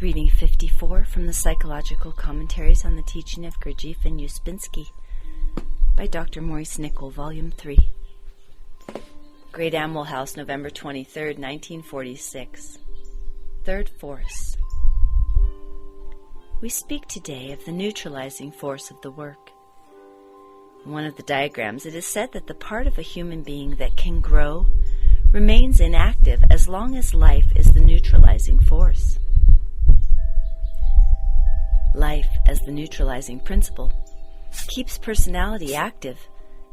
Reading 54 from the Psychological Commentaries on the Teaching of Gurdjieff and Ouspensky by Dr. Maurice Nicoll, Volume 3. Great Animal House, November 23, 1946. Third Force. We speak today of the neutralizing force of the work. In one of the diagrams, it is said that the part of a human being that can grow remains inactive as long as life is the neutralizing force. Life, as the neutralizing principle, keeps personality active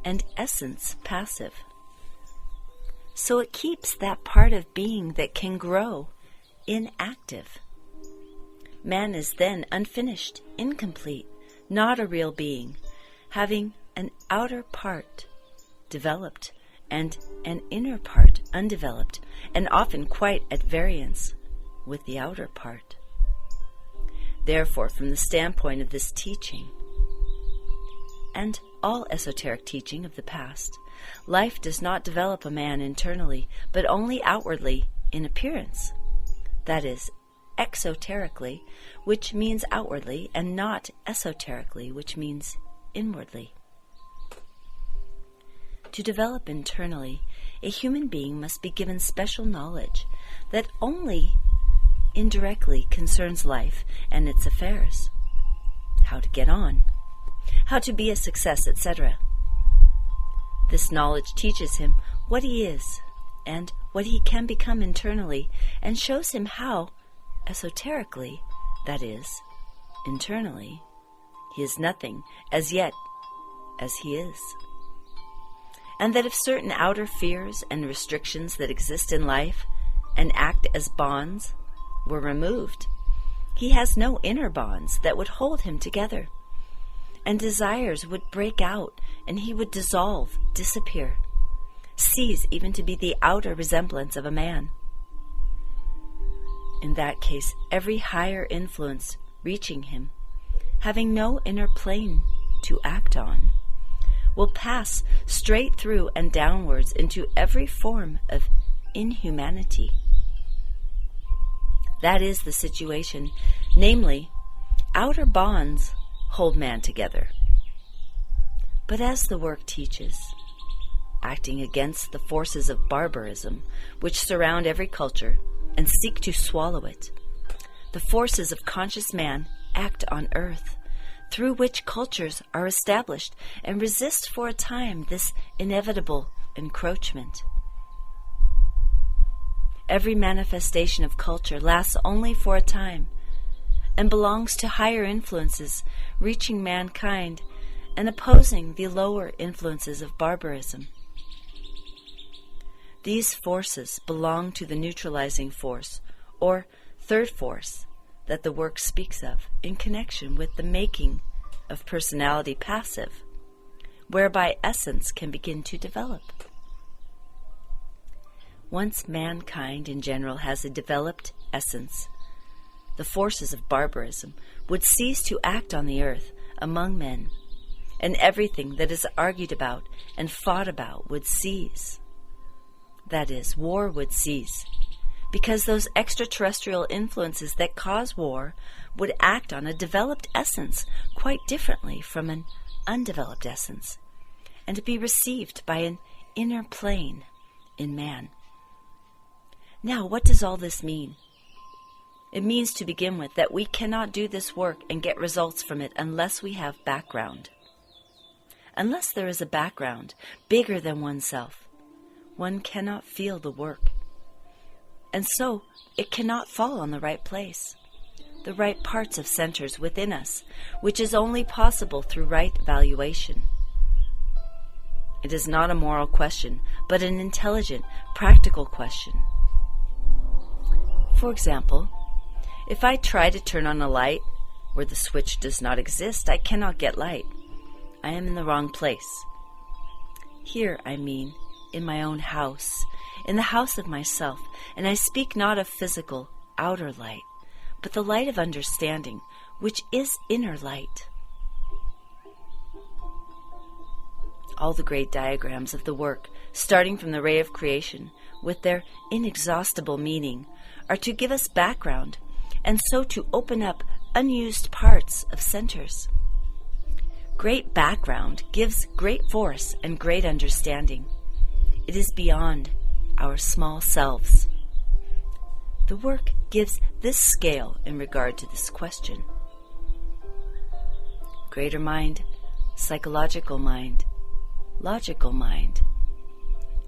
and essence passive. So it keeps that part of being that can grow inactive. Man is then unfinished, incomplete, not a real being, having an outer part developed and an inner part undeveloped, and often quite at variance with the outer part. Therefore, from the standpoint of this teaching, and all esoteric teaching of the past, life does not develop a man internally, but only outwardly in appearance. That is, exoterically, which means outwardly, and not esoterically, which means inwardly. To develop internally, a human being must be given special knowledge that only indirectly concerns life and its affairs. How to get on, how to be a success, etc. This knowledge teaches him what he is and what he can become internally, and shows him how, esoterically, that is, internally, he is nothing as yet as he is. And that if certain outer fears and restrictions that exist in life and act as bonds were removed, he has no inner bonds that would hold him together, and desires would break out, and he would dissolve, disappear, cease even to be the outer resemblance of a man. In that case, every higher influence reaching him, having no inner plane to act on, will pass straight through and downwards into every form of inhumanity. That is the situation, namely, outer bonds hold man together. But as the work teaches, acting against the forces of barbarism which surround every culture and seek to swallow it, the forces of conscious man act on earth, through which cultures are established and resist for a time this inevitable encroachment. Every manifestation of culture lasts only for a time and belongs to higher influences reaching mankind and opposing the lower influences of barbarism. These forces belong to the neutralizing force, or third force, that the work speaks of in connection with the making of personality passive, whereby essence can begin to develop. Once mankind in general has a developed essence, the forces of barbarism would cease to act on the earth among men, and everything that is argued about and fought about would cease. That is, war would cease, because those extraterrestrial influences that cause war would act on a developed essence quite differently from an undeveloped essence, and be received by an inner plane in man. Now, what does all this mean? It means, to begin with, that we cannot do this work and get results from it unless we have background. Unless there is a background bigger than oneself, one cannot feel the work. And so, it cannot fall on the right place, the right parts of centers within us, which is only possible through right valuation. It is not a moral question, but an intelligent, practical question. For example, if I try to turn on a light where the switch does not exist, I cannot get light. I am in the wrong place. Here, I mean, in my own house, in the house of myself, and I speak not of physical, outer light, but the light of understanding, which is inner light. All the great diagrams of the work, starting from the ray of creation, with their inexhaustible meaning, are to give us background and so to open up unused parts of centers. Great background gives great force and great understanding. It is beyond our small selves. The work gives this scale in regard to this question. Greater mind, psychological mind, logical mind,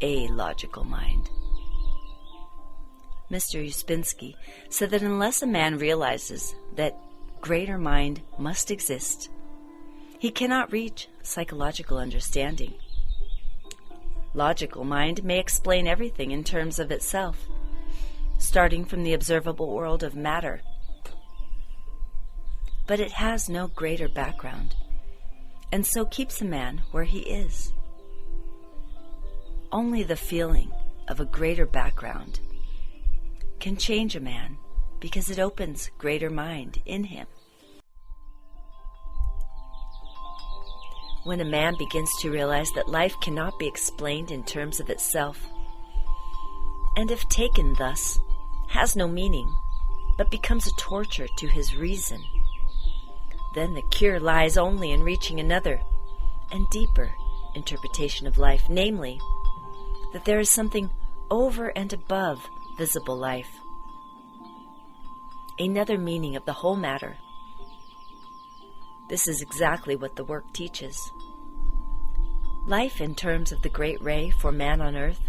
a-logical mind. Mr. Ouspensky said that unless a man realizes that greater mind must exist, he cannot reach psychological understanding. Logical mind may explain everything in terms of itself, starting from the observable world of matter. But it has no greater background, and so keeps a man where he is. Only the feeling of a greater background can change a man because it opens greater mind in him. When a man begins to realize that life cannot be explained in terms of itself, and if taken thus, has no meaning, but becomes a torture to his reason, then the cure lies only in reaching another and deeper interpretation of life, namely, that there is something over and above visible life, another meaning of the whole matter. This is exactly what the work teaches. Life in terms of the great ray for man on earth,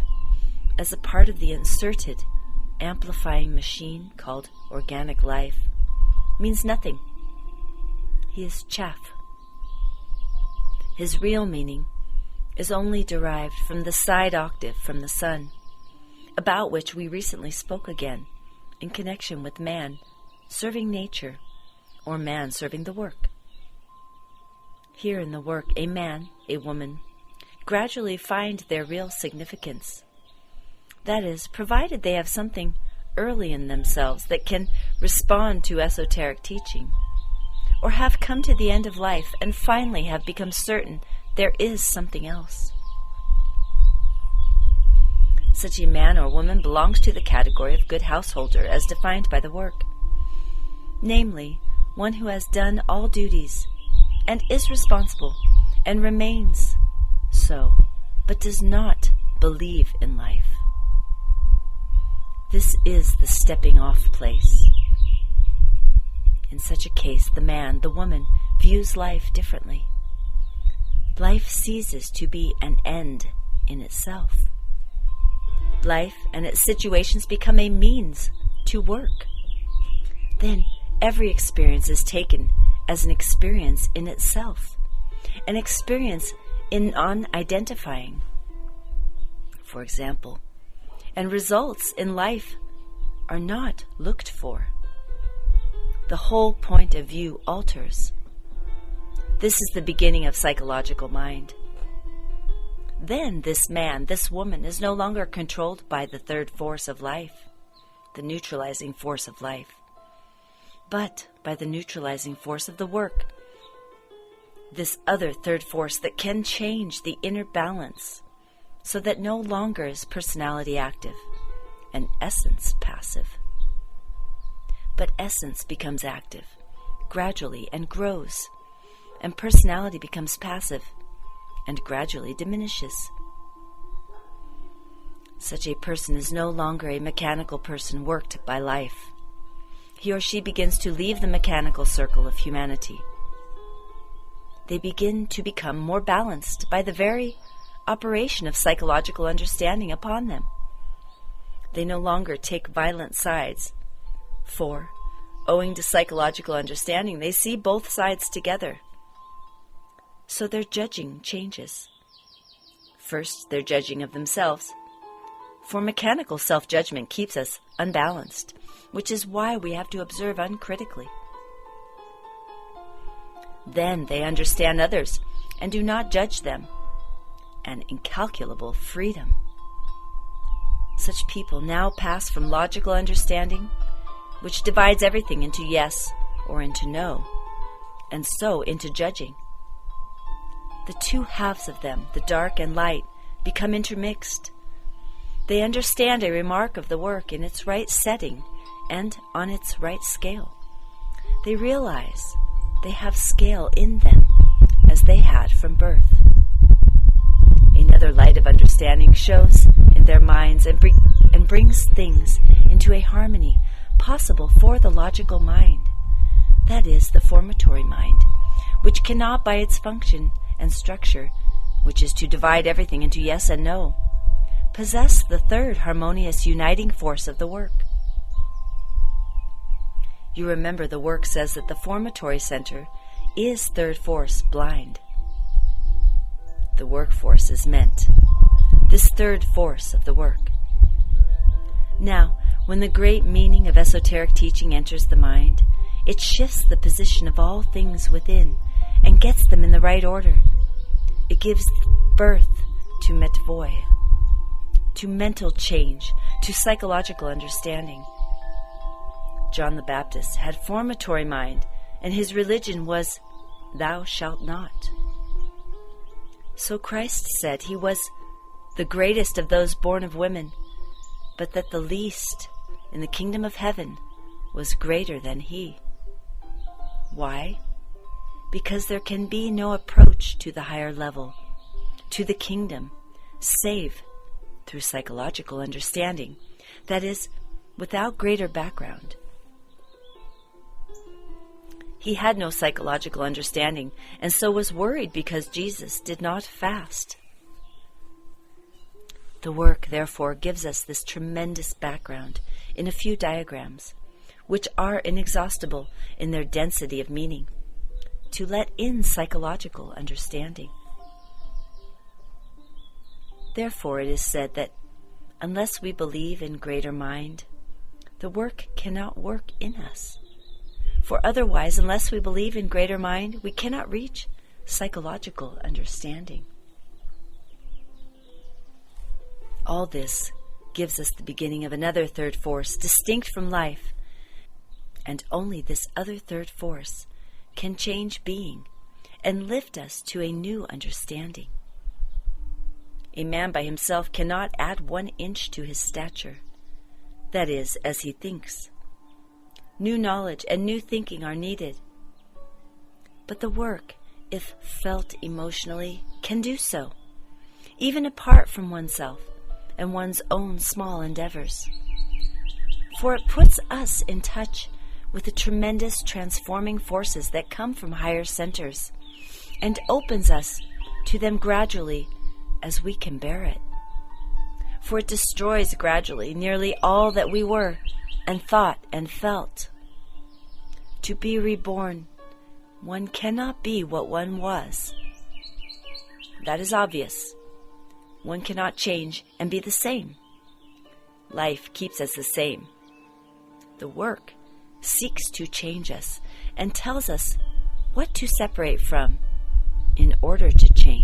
as a part of the inserted, amplifying machine called organic life, means nothing. He is chaff. His real meaning is only derived from the side octave from the sun, about which we recently spoke again, in connection with man serving nature, or man serving the work. Here in the work, a man, a woman, gradually find their real significance. That is, provided they have something early in themselves that can respond to esoteric teaching, or have come to the end of life and finally have become certain there is something else. Such a man or woman belongs to the category of good householder as defined by the work, namely, one who has done all duties and is responsible and remains so, but does not believe in life. This is the stepping off place. In such a case, the man, the woman, views life differently. Life ceases to be an end in itself. Life and its situations become a means to work. Then every experience is taken as an experience in itself, an experience in unidentifying, for example, and results in life are not looked for. The whole point of view alters. This is the beginning of psychological mind. Then this man, this woman, is no longer controlled by the third force of life, the neutralizing force of life, but by the neutralizing force of the work, this other third force that can change the inner balance so that no longer is personality active and essence passive. But essence becomes active gradually and grows, and personality becomes passive and gradually diminishes. Such a person is no longer a mechanical person worked by life. He or she begins to leave the mechanical circle of humanity. They begin to become more balanced by the very operation of psychological understanding upon them. They no longer take violent sides, for, owing to psychological understanding, they see both sides together. So their judging changes. First, their judging of themselves, for mechanical self-judgment keeps us unbalanced, which is why we have to observe uncritically. Then they understand others and do not judge them, an incalculable freedom. Such people now pass from logical understanding, which divides everything into yes or into no, and so into judging. The two halves of them, the dark and light, become intermixed. They understand a remark of the work in its right setting and on its right scale. They realize they have scale in them as they had from birth. Another light of understanding shows in their minds and brings things into a harmony possible for the logical mind, that is, the formatory mind, which cannot by its function and structure, which is to divide everything into yes and no, possess the third harmonious uniting force of the work. You remember the work says that the formatory center is third force blind. The work force is meant, this third force of the work. Now, when the great meaning of esoteric teaching enters the mind, it shifts the position of all things within and gets them in the right order. It gives birth to metvoi, to mental change, to psychological understanding. John the Baptist had formatory mind, and his religion was, "Thou shalt not." So Christ said he was the greatest of those born of women, but that the least in the kingdom of heaven was greater than he. Why? Because there can be no approach to the higher level, to the kingdom, save through psychological understanding, that is, without greater background. He had no psychological understanding, and so was worried because Jesus did not fast. The work, therefore, gives us this tremendous background in a few diagrams, which are inexhaustible in their density of meaning, to let in psychological understanding. Therefore, it is said that unless we believe in greater mind, the work cannot work in us. For otherwise, unless we believe in greater mind, we cannot reach psychological understanding. All this gives us the beginning of another third force, distinct from life, and only this other third force can change being and lift us to a new understanding. A man by himself cannot add 1 inch to his stature, that is, as he thinks. New knowledge and new thinking are needed. But the work, if felt emotionally, can do so, even apart from oneself and one's own small endeavors. For it puts us in touch with the tremendous transforming forces that come from higher centers, and opens us to them gradually as we can bear it. For it destroys gradually nearly all that we were and thought and felt. To be reborn, one cannot be what one was. That is obvious. One cannot change and be the same. Life keeps us the same. The work seeks to change us and tells us what to separate from in order to change.